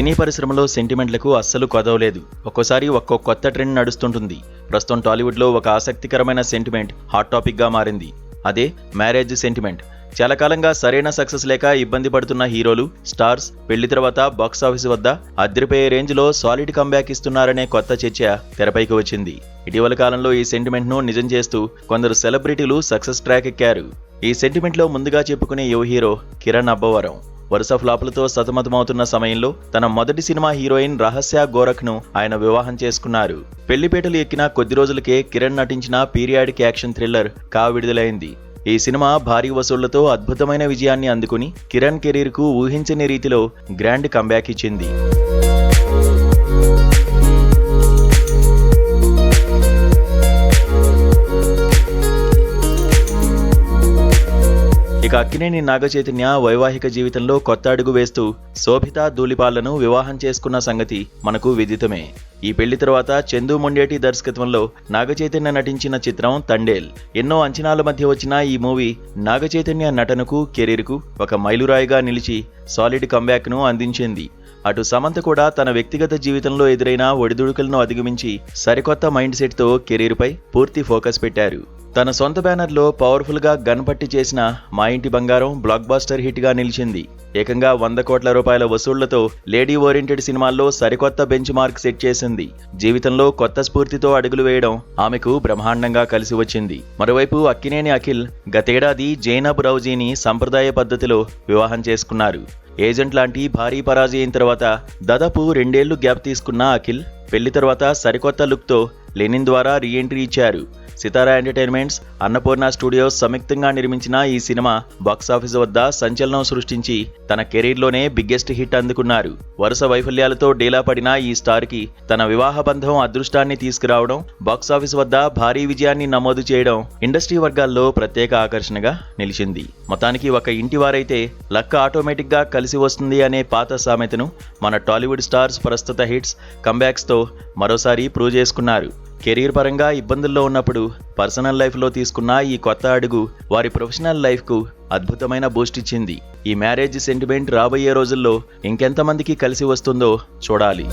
సినీ పరిశ్రమలో సెంటిమెంట్లకు అస్సలు కొదవలేదు. ఒక్కోసారి ఒక్కో కొత్త ట్రెండ్ నడుస్తుంటుంది. ప్రస్తుతం టాలీవుడ్లో ఒక ఆసక్తికరమైన సెంటిమెంట్ హాట్ టాపిక్గా మారింది. అదే మ్యారేజ్ సెంటిమెంట్. చాలా కాలంగా సరైన సక్సెస్ లేక ఇబ్బంది పడుతున్న హీరోలు, స్టార్స్ పెళ్లి తర్వాత బాక్సాఫీస్ వద్ద అద్దరిపోయే రేంజ్లో సాలిడ్ కంబ్యాక్ ఇస్తున్నారనే కొత్త చర్చ తెరపైకి వచ్చింది. ఇటీవల కాలంలో ఈ సెంటిమెంట్ను నిజం చేస్తూ కొందరు సెలబ్రిటీలు సక్సెస్ ట్రాక్ ఎక్కారు. ఈ సెంటిమెంట్లో ముందుగా చెప్పుకునే యువ హీరో కిరణ్ అబ్బవరం. వరుస ఫ్లాపులతో సతమతమవుతున్న సమయంలో తన మొదటి సినిమా హీరోయిన్ రహస్య గోరఖ్ను ఆయన వివాహం చేసుకున్నారు. పెళ్లిపేటలు ఎక్కిన కొద్ది రోజులకే కిరణ్ నటించిన పీరియాడిక్ యాక్షన్ థ్రిల్లర్ కా విడుదలైంది. ఈ సినిమా భారీ వసూళ్లతో అద్భుతమైన విజయాన్ని అందుకుని కిరణ్ కెరీర్కు ఊహించని రీతిలో గ్రాండ్ కంబ్యాక్ ఇచ్చింది. ఇక అక్కినేని నాగచైతన్య వైవాహిక జీవితంలో కొత్త అడుగు వేస్తూ శోభిత ధూళిపాళ్లను వివాహం చేసుకున్న సంగతి మనకు విదితమే. ఈ పెళ్లి తర్వాత చందు మొండేటి దర్శకత్వంలో నాగచైతన్య నటించిన చిత్రం తండేల్. ఎన్నో అంచనాల మధ్య వచ్చిన ఈ మూవీ నాగచైతన్య నటనకు, కెరీర్కు ఒక మైలురాయిగా నిలిచి సాలిడ్ కంబ్యాక్ను అందించింది. అటు సమంత కూడా తన వ్యక్తిగత జీవితంలో ఎదురైన ఒడిదుడుకులను అధిగమించి సరికొత్త మైండ్ సెట్తో కెరీర్పై పూర్తి ఫోకస్ పెట్టారు. తన సొంత బ్యానర్లో పవర్ఫుల్గా గన్ పట్టి చేసిన మా ఇంటి బంగారం బ్లాక్ బాస్టర్ హిట్గా నిలిచింది. ఏకంగా 100 కోట్ల రూపాయల వసూళ్లతో లేడీ ఓరియంటెడ్ సినిమాల్లో సరికొత్త బెంచ్ మార్క్ సెట్ చేసింది. జీవితంలో కొత్త స్ఫూర్తితో అడుగులు వేయడం ఆమెకు బ్రహ్మాండంగా కలిసి వచ్చింది. మరోవైపు అక్కినేని అఖిల్ గతేడాది జైనబ్ రౌజీని సంప్రదాయ పద్ధతిలో వివాహం చేసుకున్నారు. ఏజెంట్ లాంటి భారీ పరాజయం తర్వాత దాదాపు 2 ఏళ్లు గ్యాప్ తీసుకున్న అఖిల్ పెళ్లి తర్వాత సరికొత్త లుక్తో లెనిన్ ద్వారా రీఎంట్రీ ఇచ్చారు. సితారా ఎంటర్టైన్మెంట్స్, అన్నపూర్ణ స్టూడియోస్ సంయుక్తంగా నిర్మించిన ఈ సినిమా బాక్సాఫీస్ వద్ద సంచలనం సృష్టించి తన కెరీర్లోనే బిగ్గెస్ట్ హిట్ అందుకున్నారు. వరుస వైఫల్యాలతో డేలా పడిన ఈ స్టార్కి తన వివాహ బంధం అదృష్టాన్ని తీసుకురావడం, బాక్సాఫీస్ వద్ద భారీ విజయాన్ని నమోదు చేయడం ఇండస్ట్రీ వర్గాల్లో ప్రత్యేక ఆకర్షణగా నిలిచింది. మొత్తానికి ఒక ఇంటి వారైతే లక్ ఆటోమేటిక్గా కలిసి వస్తుంది అనే పాత సామెతను మన టాలీవుడ్ స్టార్స్ ప్రస్తుత హిట్స్, కంబ్యాక్స్తో మరోసారి ప్రూవ్ చేసుకున్నారు. కెరీర్ పరంగా ఇబ్బందుల్లో ఉన్నప్పుడు పర్సనల్ లైఫ్లో తీసుకున్న ఈ కొత్త అడుగు వారి ప్రొఫెషనల్ లైఫ్కు అద్భుతమైన బూస్ట్ ఇచ్చింది. ఈ మ్యారేజ్ సెంటిమెంట్ రాబోయే రోజుల్లో ఇంకెంతమందికి కలిసి వస్తుందో చూడాలి.